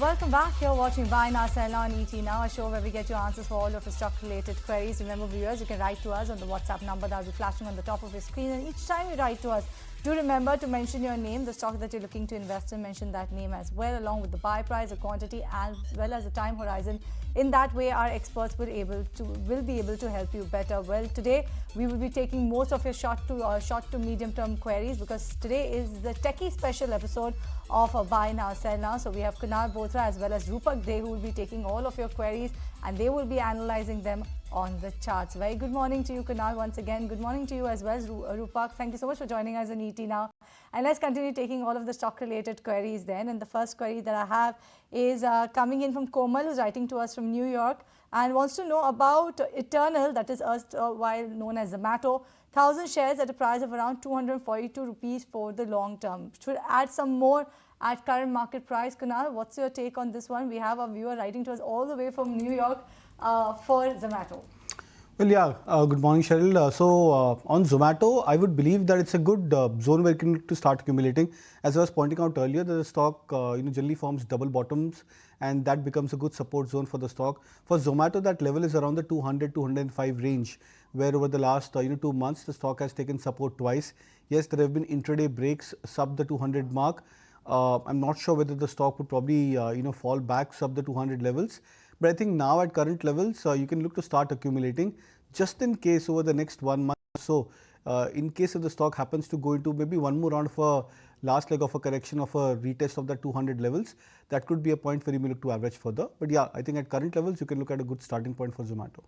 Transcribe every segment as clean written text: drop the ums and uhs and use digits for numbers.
Welcome back. You're watching Buy Now, Sell Now on ET Now, a show where we get your answers for all of your stock-related queries. Remember, viewers, you can write to us on the WhatsApp number that will be flashing on the top of your screen. And each time you write to us, do remember to mention your name, the stock that you're looking to invest in, mention that name as well, along with the buy price, the quantity, as well as the time horizon. In that way, our experts will be able to help you better. Well, today we will be taking most of your short to medium term queries, because today is the techie special episode of Buy Now, Sell Now. So we have Kunal Bothra as well as Rupak Dey, who will be taking all of your queries, and they will be analyzing them on the charts. Very good morning to you, Kunal, once again. Good morning to you as well, Rupak. Thank you so much for joining us on ET Now. And let's continue taking all of the stock-related queries then. And the first query that I have is coming in from Komal, who's writing to us from New York and wants to know about Eternal, that is while known as Zomato, 1,000 shares at a price of around 242 rupees for the long term. Should add some more at current market price. Kunal, what's your take on this one? We have a viewer writing to us all the way from New York for Zomato. Well, yeah. Good morning, Cheryl. On Zomato, I would believe that it's a good zone where you can to start accumulating. As I was pointing out earlier, the stock generally forms double bottoms, and that becomes a good support zone for the stock. For Zomato, that level is around the 200-205 range, where over the last 2 months the stock has taken support twice. Yes, there have been intraday breaks sub the 200 mark. I'm not sure whether the stock would probably fall back sub the 200 levels. But I think now at current levels, you can look to start accumulating just in case over the next 1 month or so, in case if the stock happens to go into maybe one more round of a last leg of a correction of a retest of the 200 levels, that could be a point where you may look to average further. But yeah, I think at current levels, you can look at a good starting point for Zomato.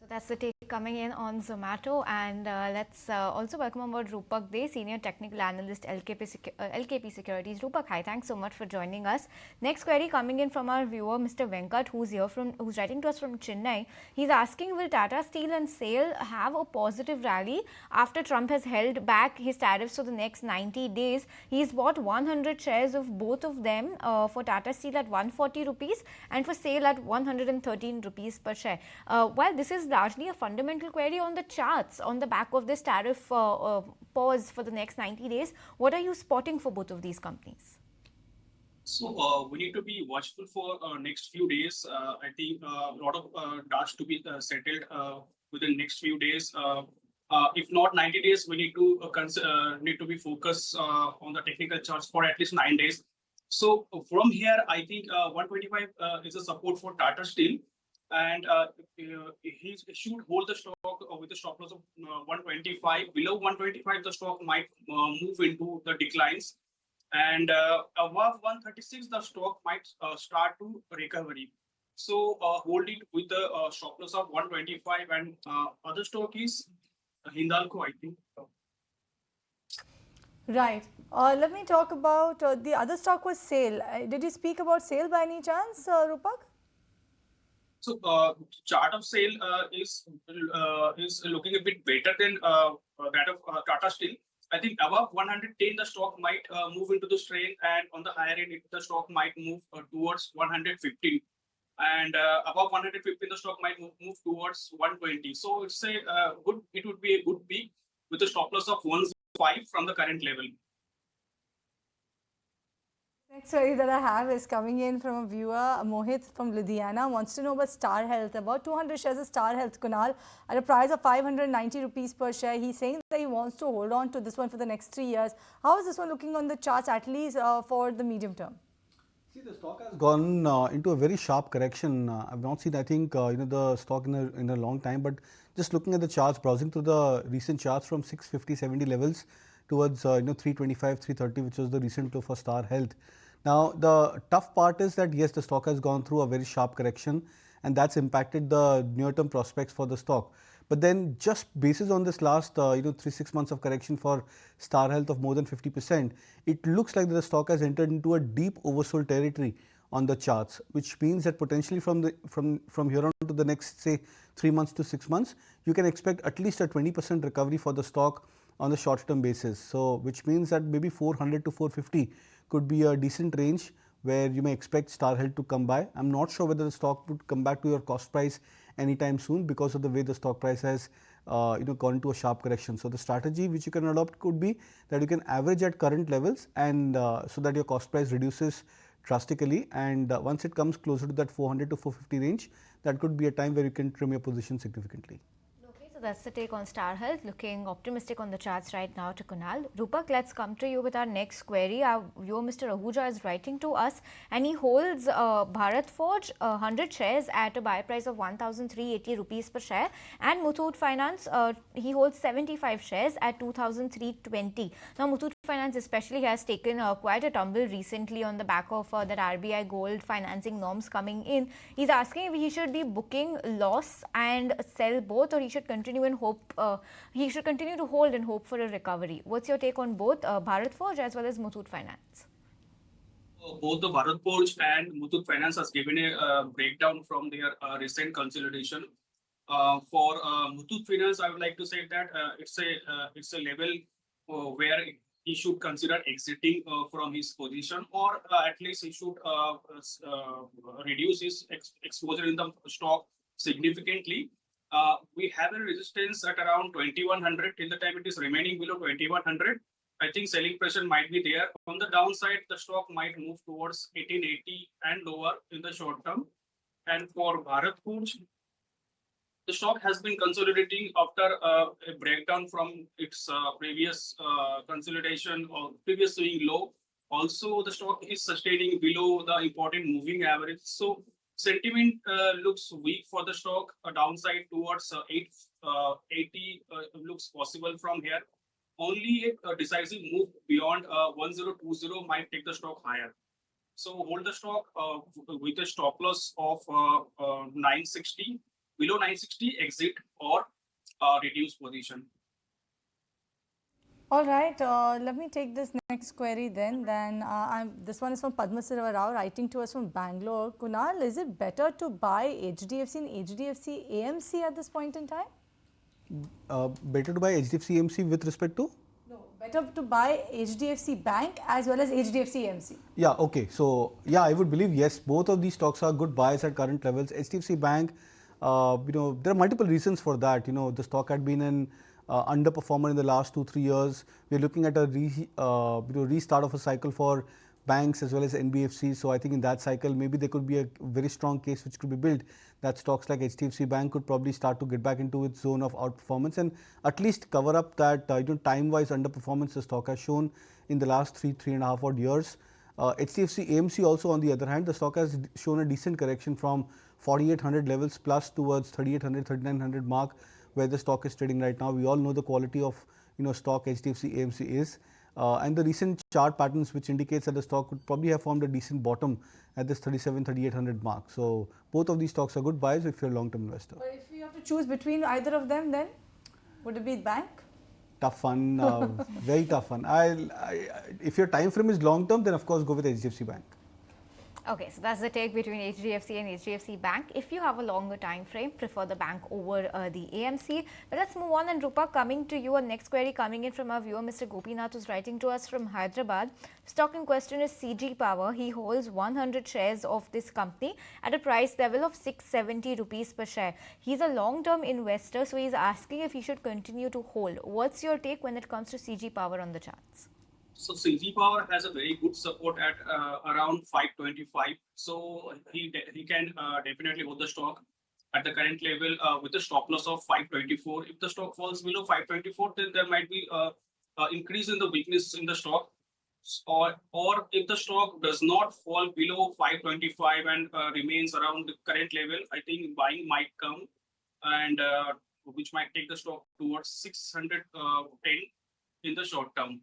That's the take coming in on Zomato, and let's also welcome aboard Rupak Dey, Senior Technical Analyst, LKP Securities. Rupak, hi, thanks so much for joining us. Next query coming in from our viewer, Mr. Venkat, who's writing to us from Chennai. He's asking, will Tata Steel and SAIL have a positive rally after Trump has held back his tariffs for the next 90 days? He's bought 100 shares of both of them for Tata Steel at 140 rupees and for SAIL at 113 rupees per share. While this is largely a fundamental query on the charts on the back of this tariff pause for the next 90 days, what are you spotting for both of these companies? So we need to be watchful for next few days. I think a lot of tasks to be settled within next few days. If not 90 days, we need to be focused on the technical charts for at least 9 days. So from here, I think 125 is a support for Tata Steel. And he should hold the stock with a stop loss of 125. Below 125, the stock might move into the declines. And above 136, the stock might start to recovery. So hold it with the stop loss of 125. And other stock is Hindalco, I think. Right. Let me talk about the other stock was SAIL. Did you speak about SAIL by any chance, Rupak? So chart of SAIL is looking a bit better than that of Tata Steel. I think above 110 the stock might move into the strength, and on the higher end the stock might move towards 115, and above 115 the stock might move towards 120. So it's it would be a good peak with a stop loss of 105 from the current level. Next query that I have is coming in from a viewer, Mohit from Ludhiana, wants to know about Star Health. About 200 shares of Star Health, Kunal, at a price of 590 rupees per share. He's saying that he wants to hold on to this one for the next 3 years. How is this one looking on the charts, at least for the medium term? See, the stock has gone into a very sharp correction. I've not seen, I think, the stock in a long time, but just looking at the charts, browsing through the recent charts from 650, 70 levels towards 325, 330, which was the recent low for Star Health. Now, the tough part is that, yes, the stock has gone through a very sharp correction, and that's impacted the near-term prospects for the stock. But then just basis on this last 3-6 months of correction for Star Health of more than 50%, it looks like the stock has entered into a deep oversold territory on the charts, which means that potentially from here on to the next, say, 3 months to 6 months, you can expect at least a 20% recovery for the stock on the short-term basis. So which means that maybe 400 to 450 could be a decent range where you may expect Star Health to come by. I'm not sure whether the stock would come back to your cost price anytime soon because of the way the stock price has gone into a sharp correction. So the strategy which you can adopt could be that you can average at current levels, and so that your cost price reduces drastically, and once it comes closer to that 400 to 450 range, that could be a time where you can trim your position significantly. Okay, so that's the take on Star Health. Looking optimistic on the charts right now to Kunal. Rupak, let's come to you with our next query. Our viewer, Mr. Ahuja, is writing to us, and he holds Bharat Forge 100 shares at a buy price of 1,380 rupees per share, and Muthoot Finance, he holds 75 shares at 2,320. Now, Muthoot Finance especially has taken quite a tumble recently on the back of that RBI gold financing norms coming in. He's asking if he should be booking loss and sell both, or he should continue and hope. He should continue to hold and hope for a recovery. What's your take on both Bharat Forge as well as Muthoot Finance? Both the Bharat Forge and Muthoot Finance has given a breakdown from their recent consolidation. For Muthoot Finance, I would like to say that it's a level where he should consider exiting from his position, or at least he should reduce his exposure in the stock significantly. We have a resistance at around 2100 till the time it is remaining below 2100. I think selling pressure might be there. On the downside, the stock might move towards 1880 and lower in the short term. And for Bharat Forge, the stock has been consolidating after a breakdown from its previous consolidation or previous swing low. Also, the stock is sustaining below the important moving average. So sentiment looks weak for the stock. A downside towards 880 looks possible from here. Only a decisive move beyond 1020 might take the stock higher. So hold the stock with a stop loss of 960. Below 960, exit or reduce position. All right, let me take this next query then. This one is from Padmasira Rao writing to us from Bangalore. Kunal, is it better to buy HDFC and HDFC AMC at this point in time? Better to buy HDFC AMC with respect to? No, better to buy HDFC Bank as well as HDFC AMC. Yeah, okay. So, yeah, I would believe yes, both of these stocks are good buys at current levels. HDFC Bank, there are multiple reasons for that. The stock had been an underperformer in the last 2-3 years. We're looking at a restart of a cycle for banks as well as NBFCs. So I think in that cycle, maybe there could be a very strong case which could be built that stocks like HDFC Bank could probably start to get back into its zone of outperformance and at least cover up that time-wise underperformance the stock has shown in the last 3.5 odd years. HDFC AMC also, on the other hand, the stock has shown a decent correction from 4,800 levels plus towards 3,800, 3,900 mark where the stock is trading right now. We all know the quality of stock HDFC AMC is. And the recent chart patterns which indicates that the stock would probably have formed a decent bottom at this 3,800 mark. So both of these stocks are good buys if you're a long-term investor. But if you have to choose between either of them, then would it be bank? Tough one, very tough one. If your time frame is long-term, then of course go with HDFC Bank. Okay, so that's the take between HDFC and HDFC Bank. If you have a longer time frame, prefer the bank over the AMC. But let's move on, and Rupa, coming to you, a next query coming in from our viewer, Mr. Gopinath, who's writing to us from Hyderabad. Stock in question is CG Power. He holds 100 shares of this company at a price level of 670 rupees per share. He's a long-term investor, so he's asking if he should continue to hold. What's your take when it comes to CG Power on the charts? So CG Power has a very good support at around 525. So he can definitely hold the stock at the current level with a stop loss of 524. If the stock falls below 524, then there might be increase in the weakness in the stock. Or if the stock does not fall below 525 and remains around the current level, I think buying might come, and which might take the stock towards 610 in the short term.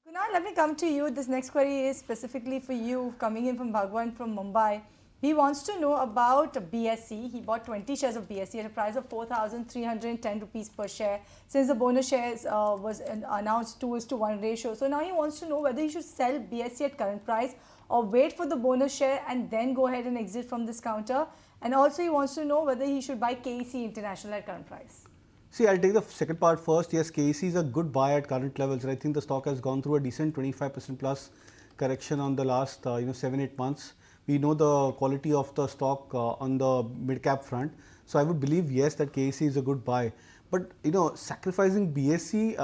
Kunal, let me come to you. This next query is specifically for you, coming in from Bhagwan from Mumbai. He wants to know about BSE. He bought 20 shares of BSE at a price of 4,310 rupees per share since the bonus shares was announced 2:1 ratio. So now he wants to know whether he should sell BSE at current price or wait for the bonus share and then go ahead and exit from this counter. And also he wants to know whether he should buy KEC International at current price. See, I'll take the second part first. Yes, KEC is a good buy at current levels. And I think the stock has gone through a decent 25% plus correction on the last 7-8 months. We know the quality of the stock on the mid cap front. So I would believe yes that KEC is a good buy. But sacrificing BSE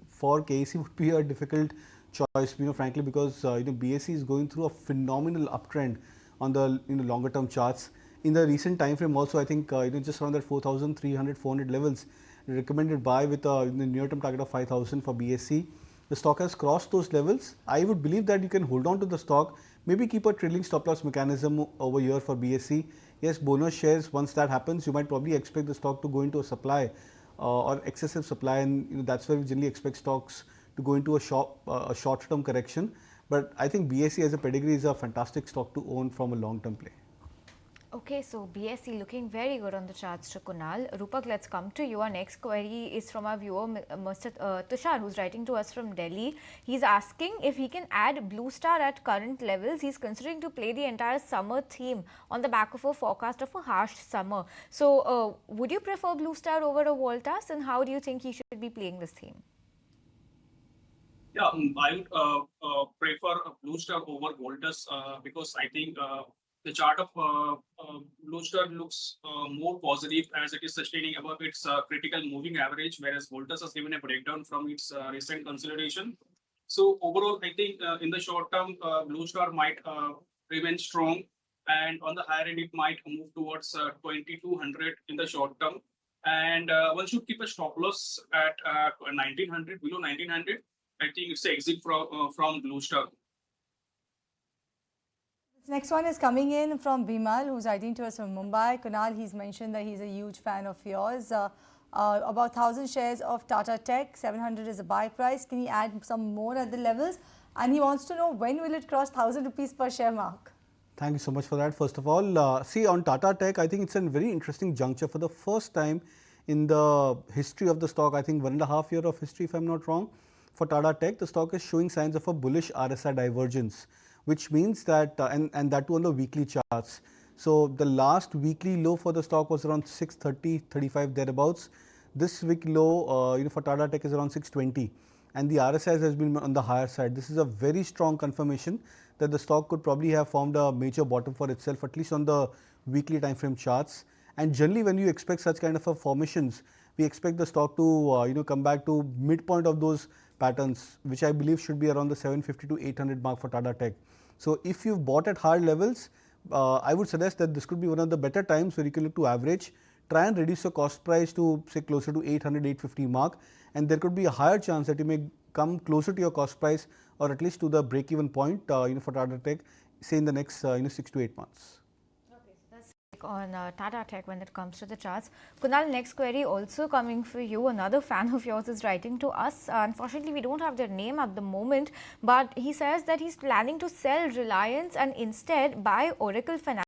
for KEC would be a difficult choice, frankly, because BSE is going through a phenomenal uptrend on the longer term charts. In the recent time frame also, I think just around that 4,300, 400 levels, recommended buy with a near term target of 5,000 for BSE. The stock has crossed those levels. I would believe that you can hold on to the stock, maybe keep a trailing stop loss mechanism over here for BSE. Yes, bonus shares, once that happens, you might probably expect the stock to go into a supply or excessive supply, and that's where we generally expect stocks to go into a short-term correction. But I think BSE as a pedigree is a fantastic stock to own from a long-term play. Okay, so BSE looking very good on the charts to Kunal. Rupak, let's come to you. Our next query is from our viewer, Mr. Tushar, who's writing to us from Delhi. He's asking if he can add Blue Star at current levels. He's considering to play the entire summer theme on the back of a forecast of a harsh summer. So, would you prefer Blue Star over a Voltas, and how do you think he should be playing this theme? Yeah, I would prefer a Blue Star over Voltus because I think the chart of Blue Star looks more positive as it is sustaining above its critical moving average, whereas Voltus has given a breakdown from its recent consolidation. So overall, I think in the short term, Blue Star might remain strong, and on the higher end, it might move towards 2,200 in the short term. And one should keep a stop loss at 1,900, below 1,900. I think it's an exit from Blue Star. This next one is coming in from Bimal, who's writing to us from Mumbai. Kunal, he's mentioned that he's a huge fan of yours. About 1,000 shares of Tata Tech, 700 is a buy price. Can you add some more at the levels? And he wants to know when will it cross 1,000 rupees per share mark? Thank you so much for that. First of all, see, on Tata Tech, I think it's a very interesting juncture. For the first time in the history of the stock, I think 1.5 years of history, if I'm not wrong, for Tata Tech, the stock is showing signs of a bullish RSI divergence, which means that, and that too on the weekly charts. So the last weekly low for the stock was around 630, 35 thereabouts. This week low, for Tata Tech is around 620, and the RSI has been on the higher side. This is a very strong confirmation that the stock could probably have formed a major bottom for itself, at least on the weekly time frame charts. And generally, when you expect such kind of a formations, we expect the stock to come back to midpoint of those patterns, which I believe should be around the 750 to 800 mark for Tata Tech. So if you've bought at higher levels, I would suggest that this could be one of the better times where you can look to average, try and reduce your cost price to say closer to 800, 850 mark, and there could be a higher chance that you may come closer to your cost price or at least to the break-even point, for Tata Tech, say in the next 6 to 8 months. On Tata Tech when it comes to the charts. Kunal, next query also coming for you. Another fan of yours is writing to us. Unfortunately, we don't have their name at the moment, but he says that he's planning to sell Reliance and instead buy Oracle Financial,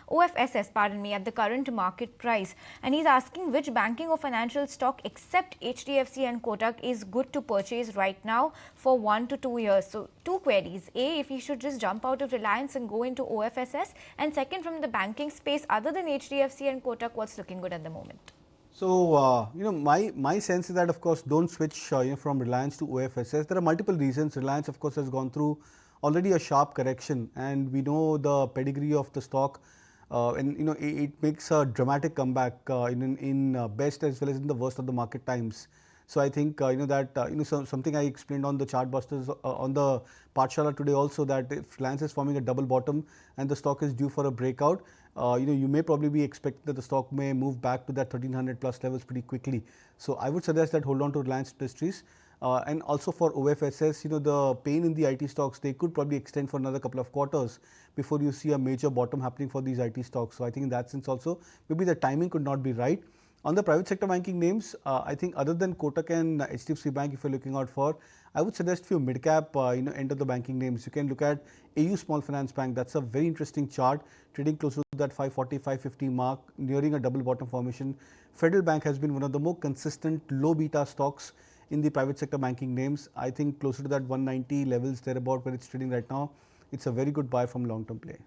OFSS, pardon me, at the current market price. And he's asking which banking or financial stock except HDFC and Kotak is good to purchase right now for 1 to 2 years. So, two queries. A, if he should just jump out of Reliance and go into OFSS, and second, from the banking space other than HDFC and Kotak, what's looking good at the moment? So, my sense is that, of course, don't switch from Reliance to OFSS. There are multiple reasons. Reliance, of course, has gone through already a sharp correction, and we know the pedigree of the stock, and it makes a dramatic comeback in best as well as in the worst of the market times. So I think something I explained on the chart busters on the Pathshala today also, that if Reliance is forming a double bottom and the stock is due for a breakout, you may probably be expecting that the stock may move back to that 1300 plus levels pretty quickly. So I would suggest that hold on to Reliance Industries. And also for OFSS, the pain in the IT stocks, they could probably extend for another couple of quarters before you see a major bottom happening for these IT stocks. So I think in that sense also, maybe the timing could not be right. On the private sector banking names, I think other than Kotak and HDFC Bank, if you're looking out for, I would suggest few mid-cap, end of the banking names. You can look at AU Small Finance Bank. That's a very interesting chart, trading close to that 540, 550 mark, nearing a double bottom formation. Federal Bank has been one of the more consistent low beta stocks in the private sector banking names. I think closer to that 190 levels thereabout where it's trading right now. It's a very good buy from long-term play.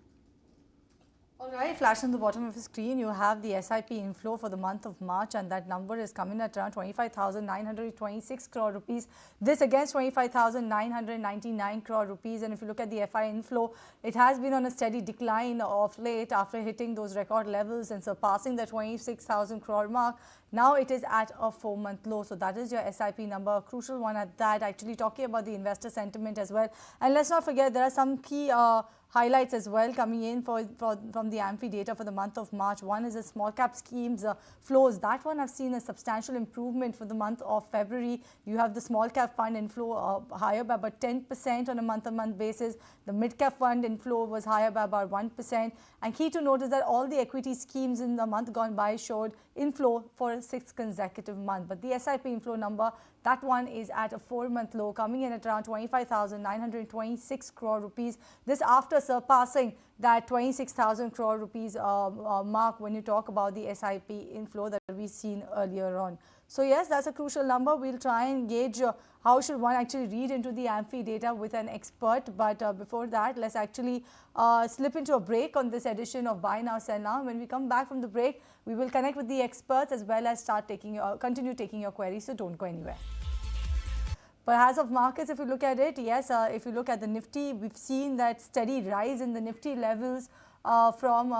All Right, flash on the bottom of the screen, you have the SIP inflow for the month of March, and that number is coming at around 25,926 crore rupees. This against 25,999 crore rupees. And if you look at the FI inflow, it has been on a steady decline of late after hitting those record levels and surpassing the 26,000 crore mark. Now it is at a 4-month low. So that is your SIP number, a crucial one at that. Actually talking about the investor sentiment as well. And let's not forget, there are some key highlights as well coming in from the AMFI data for the month of March. One is the small cap schemes flows. That one I've seen a substantial improvement for the month of February. You have the small cap fund inflow higher by about 10% on a month-on-month basis. The mid cap fund inflow was higher by about 1%. And key to note is that all the equity schemes in the month gone by showed inflow for a 6th consecutive month. But the SIP inflow number, that one is at a 4-month low, coming in at around 25,926 crore rupees. This after surpassing that 26,000 crore rupees mark when you talk about the SIP inflow that we've seen earlier on. So yes, that's a crucial number. We'll try and gauge how should one actually read into the AMFI data with an expert. But before that, let's actually slip into a break on this edition of Buy Now, Sell Now. When we come back from the break, we will connect with the experts as well as continue taking your queries. So don't go anywhere. But as of markets, if you look at it, yes, if you look at the Nifty, we've seen that steady rise in the Nifty levels from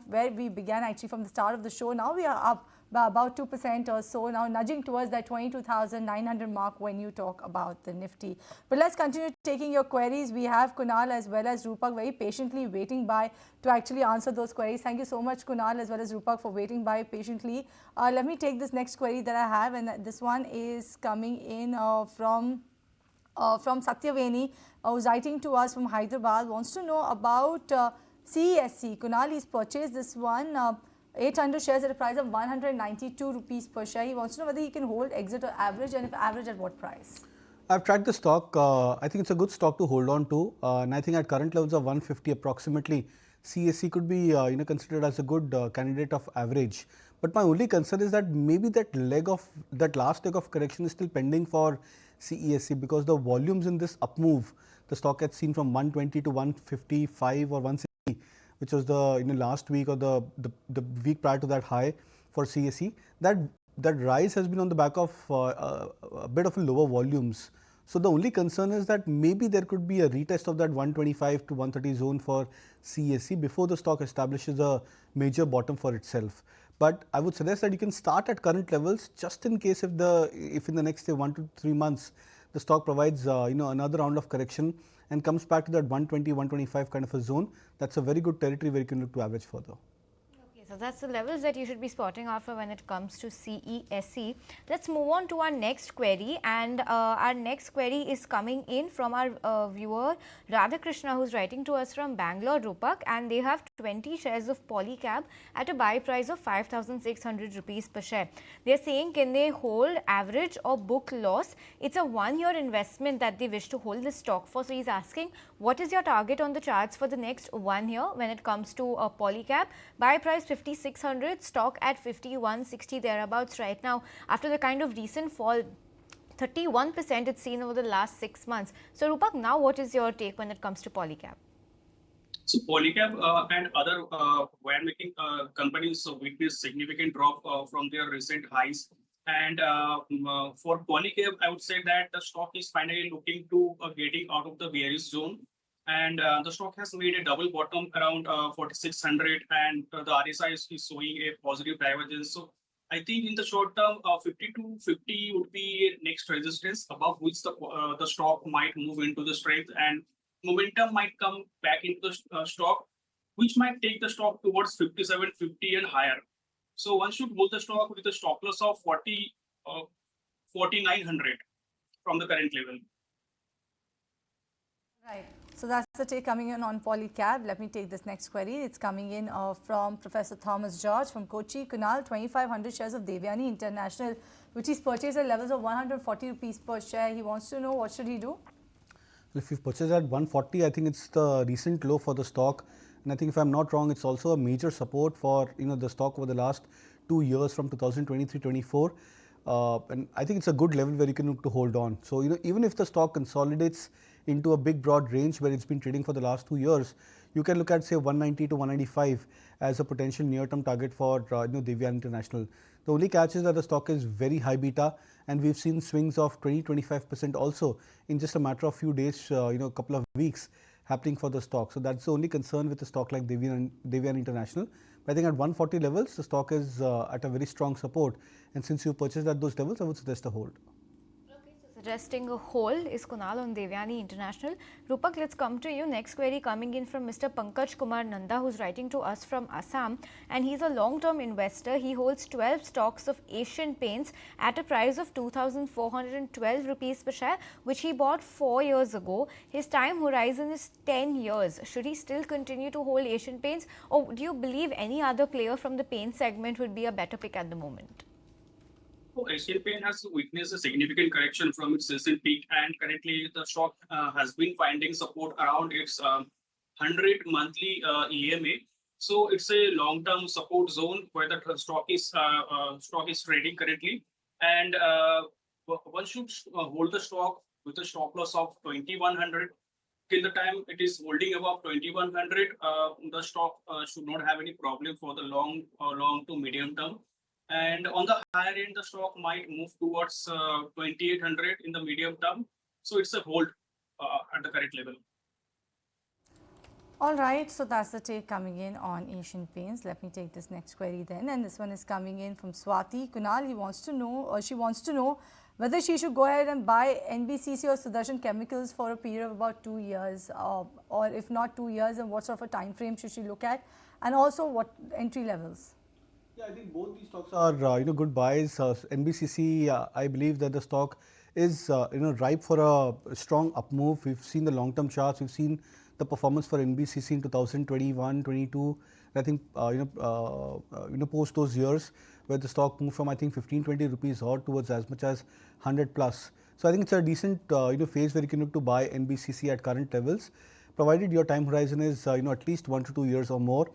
where we began actually from the start of the show. Now we are up by about 2% or so, now nudging towards that 22,900 mark when you talk about the Nifty. But let's continue taking your queries. We have Kunal as well as Rupak very patiently waiting by to actually answer those queries. Thank you so much, Kunal, as well as Rupak, for waiting by patiently. Let me take this next query that I have, and this one is coming in from Satyaveni, who's writing to us from Hyderabad, wants to know about CESC. Kunal, he's purchased this one, 800 shares at a price of 192 rupees per share. He wants to know whether he can hold, exit or average, and if average, at what price? I've tracked the stock. I think it's a good stock to hold on to, and I think at current levels of 150 approximately, CSC could be considered as a good candidate of average. But my only concern is that maybe that last leg of correction is still pending for CESC, because the volumes in this up move, the stock had seen from 120 to 155 or 160, which was the last week or the week prior to that high for CSE. That rise has been on the back of a bit of lower volumes. So the only concern is that maybe there could be a retest of that 125 to 130 zone for CSE before the stock establishes a major bottom for itself. But I would suggest that you can start at current levels just in case if in the next say 1 to 3 months the stock provides another round of correction and comes back to that 120, 125 kind of a zone. That's a very good territory where you can look to average further. Okay, so that's the levels that you should be spotting out for when it comes to CESC. Let's move on to our next query, and our next query is coming in from our viewer Radhakrishna, who's writing to us from Bangalore, Rupak, and they have 20 shares of Polycab at a buy price of 5,600 rupees per share. They're saying, can they hold, average or book loss? It's a 1-year investment that they wish to hold this stock for. So he's asking, what is your target on the charts for the next 1 year when it comes to Polycab? Buy price 5,600, stock at 5,160 thereabouts right now after the kind of recent fall. 31% it's seen over the last 6 months. So Rupak, now what is your take when it comes to Polycab? So Polycab and other wire making companies witnessed significant drop from their recent highs. And for Polycab, I would say that the stock is finally looking to getting out of the bearish zone. And the stock has made a double bottom around 4,600, and the RSI is showing a positive divergence. So I think in the short term, 50 to 50 would be next resistance above which the stock might move into the strength, and momentum might come back into the stock, which might take the stock towards 57.50 and higher. So one should hold the stock with a stop loss of 4,900 from the current level. Right. So that's the take coming in on Polycab. Let me take this next query. It's coming in from Professor Thomas George from Kochi. Kunal, 2,500 shares of Devyani International, which is purchased at levels of 140 rupees per share. He wants to know what should he do? If you've purchased at 140, I think it's the recent low for the stock. And I think if I'm not wrong, it's also a major support for the stock over the last 2 years from 2023-24. And I think it's a good level where you can look to hold on. So even if the stock consolidates into a big broad range where it's been trading for the last 2 years, you can look at say 190 to 195 as a potential near-term target for Devyani International. The only catch is that the stock is very high beta, and we've seen swings of 20-25% also in just a matter of few days, a couple of weeks happening for the stock. So that's the only concern with a stock like Devyani International. But I think at 140 levels, the stock is at a very strong support, and since you purchased at those levels, I would suggest a hold. Suggesting a hold is Kunal on Devyani International. Rupak, let's come to you. Next query coming in from Mr. Pankaj Kumar Nanda, who's writing to us from Assam, and he's a long-term investor. He holds 12 stocks of Asian Paints at a price of 2,412 rupees per share, which he bought 4 years ago. His time horizon is 10 years. Should he still continue to hold Asian Paints, or do you believe any other player from the paint segment would be a better pick at the moment? Asian Paint has witnessed a significant correction from its recent peak, and currently the stock has been finding support around its 100 monthly EMA. So it's a long-term support zone where the stock is trading currently, and one should hold the stock with a stop loss of 2100. Till the time it is holding above 2100, the stock should not have any problem for the long to medium term. And on the higher end, the stock might move towards 2800 in the medium term. So it's a hold at the current level. All right, so that's the take coming in on Asian Paints. Let me take this next query then, and this one is coming in from Swati. Kunal, she wants to know whether she should go ahead and buy NBCC or Sudarshan Chemicals for a period of about 2 years, or if not 2 years, then what sort of a time frame should she look at, and also what entry levels? Yeah, I think both these stocks are good buys. NBCC, I believe that the stock is ripe for a strong up move. We've seen the long-term charts. We've seen the performance for NBCC in 2021, 22. I think post those years where the stock moved from I think 15-20 rupees odd towards as much as 100 plus. So I think it's a decent phase where you can look to buy NBCC at current levels, provided your time horizon is at least 1 to 2 years or more.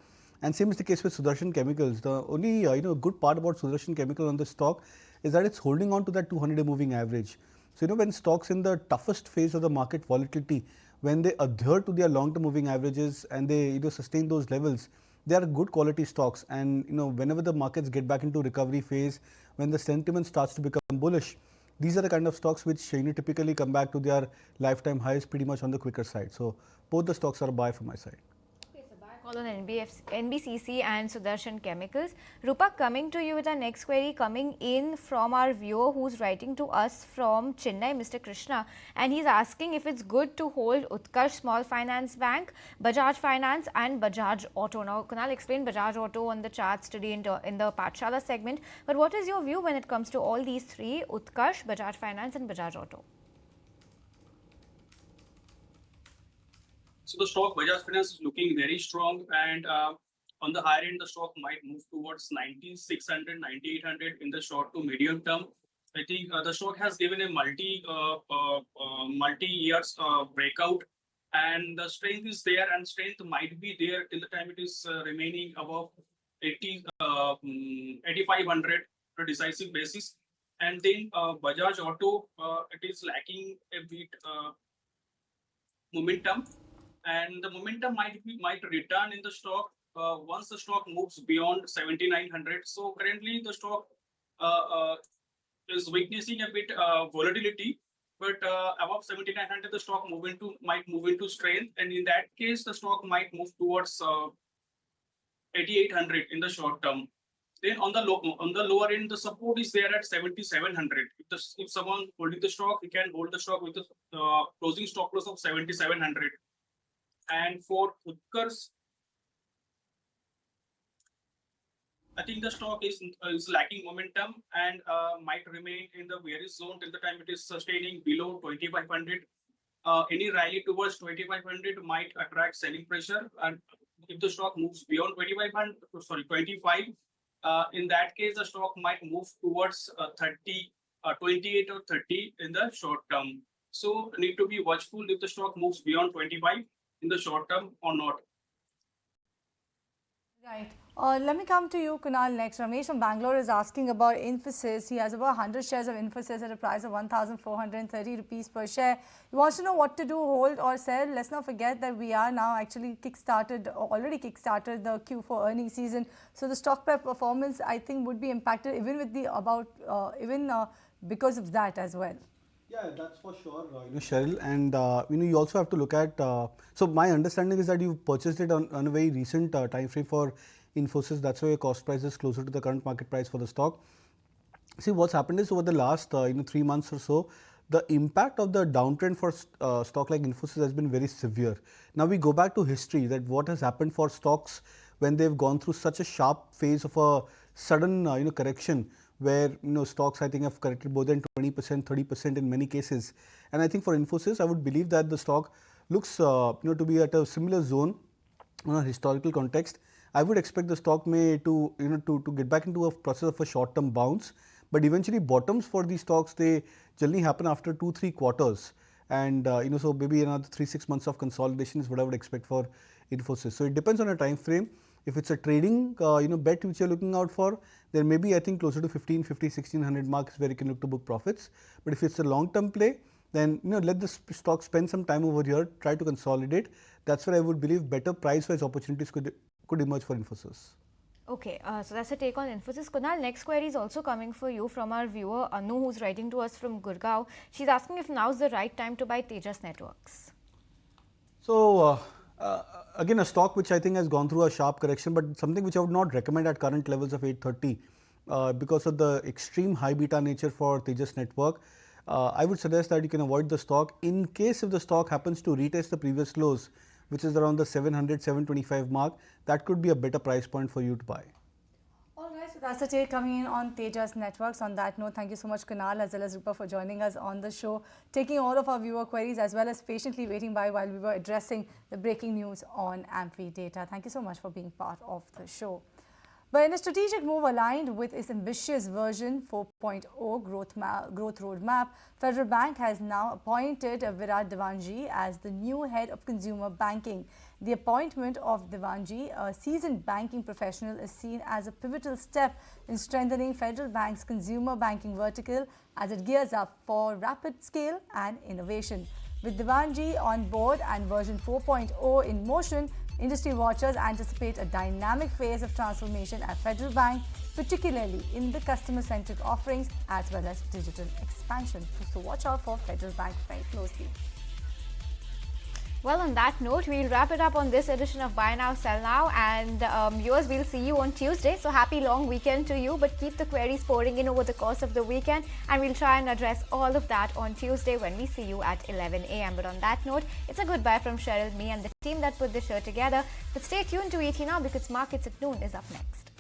And same is the case with Sudarshan Chemicals. The only good part about Sudarshan Chemical on the stock is that it's holding on to that 200-day moving average. So when stocks in the toughest phase of the market volatility, when they adhere to their long-term moving averages and they sustain those levels, they are good quality stocks. And whenever the markets get back into recovery phase, when the sentiment starts to become bullish, these are the kind of stocks which typically come back to their lifetime highs pretty much on the quicker side. So both the stocks are a buy from my side. Call on NBCC and Sudarshan Chemicals. Rupak, coming to you with our next query coming in from our viewer who's writing to us from Chennai, Mr. Krishna, and he's asking if it's good to hold Utkarsh Small Finance Bank, Bajaj Finance and Bajaj Auto. Now, Kunal explained Bajaj Auto on the charts today in the Pathshala segment, but what is your view when it comes to all these three, Utkarsh, Bajaj Finance and Bajaj Auto? So the stock Bajaj Finance is looking very strong, and on the higher end, the stock might move towards 9600, 9800 in the short to medium term. I think the stock has given a multi-years breakout, and the strength is there, and strength might be there till the time it is remaining above 8500 on a decisive basis. And then Bajaj Auto, it is lacking a bit momentum. And the momentum might return in the stock once the stock moves beyond 7900. So currently the stock is witnessing a bit volatility, but above 7900 the stock might move into strength, and in that case the stock might move towards 8800 in the short term. Then on the lower end, the support is there at 7700. If someone holding the stock, he can hold the stock with the closing stop loss of 7700. And for Utkarsh, I think the stock is lacking momentum and might remain in the bearish zone till the time it is sustaining below 2500. Any rally towards 2500 might attract selling pressure, and if the stock moves beyond 25, in that case the stock might move towards 28 or 30 in the short term. So need to be watchful if the stock moves beyond 25 in the short term or not. Right. Let me come to you, Kunal, next. Ramesh from Bangalore is asking about Infosys. He has about 100 shares of Infosys at a price of 1,430 rupees per share. He wants to know what to do, hold or sell. Let's not forget that we are now actually already kickstarted the Q4 earnings season. So the stock performance, I think, would be impacted even with the because of that as well. Yeah, that's for sure, Cheryl. And you also have to look at. So my understanding is that you purchased it on a very recent time frame for Infosys. That's why your cost price is closer to the current market price for the stock. See, what's happened is over the last 3 months or so, the impact of the downtrend for stock like Infosys has been very severe. Now we go back to history, that what has happened for stocks when they've gone through such a sharp phase of a sudden correction, where stocks I think have corrected more than 20%, 30% in many cases. And I think for Infosys, I would believe that the stock looks to be at a similar zone on a historical context. I would expect the stock may to get back into a process of a short-term bounce, but eventually bottoms for these stocks, they generally happen after 2-3 quarters, and so maybe another 3-6 months of consolidation is what I would expect for Infosys. So it depends on a time frame. If it's a trading bet which you're looking out for, then maybe I think closer to 1550, 1600 marks where you can look to book profits. But if it's a long-term play, then let the stock spend some time over here, try to consolidate. That's where I would believe better price-wise opportunities could emerge for Infosys. Okay, so that's a take on Infosys. Kunal, next query is also coming for you from our viewer Anu, who's writing to us from Gurgaon. She's asking if now is the right time to buy Tejas Networks. So again, a stock which I think has gone through a sharp correction, but something which I would not recommend at current levels of 830 because of the extreme high beta nature for Tejas Network. I would suggest that you can avoid the stock in case if the stock happens to retest the previous lows, which is around the 700, 725 mark. That could be a better price point for you to buy. Alright, so that's the take coming in on Tejas Networks. On that note, thank you so much, Kunal, as well as Rupa, for joining us on the show, taking all of our viewer queries as well as patiently waiting by while we were addressing the breaking news on Amphi Data. Thank you so much for being part of the show. But in a strategic move aligned with its ambitious version 4.0 growth roadmap, Federal Bank has now appointed Virat Diwanji as the new head of consumer banking. The appointment of Diwanji, a seasoned banking professional, is seen as a pivotal step in strengthening Federal Bank's consumer banking vertical as it gears up for rapid scale and innovation. With Diwanji on board and version 4.0 in motion, industry watchers anticipate a dynamic phase of transformation at Federal Bank, particularly in the customer-centric offerings as well as digital expansion. So watch out for Federal Bank very closely. Well, on that note, we'll wrap it up on this edition of Buy Now, Sell Now. And viewers, we'll see you on Tuesday. So happy long weekend to you. But keep the queries pouring in over the course of the weekend. And we'll try and address all of that on Tuesday when we see you at 11 a.m. But on that note, it's a goodbye from Cheryl, me and the team that put this show together. But stay tuned to ET Now because Markets at Noon is up next.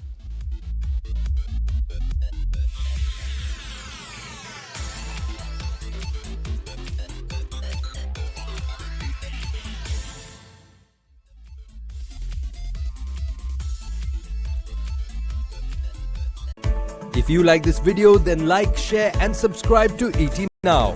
If you like this video, then like, share and subscribe to ET Now.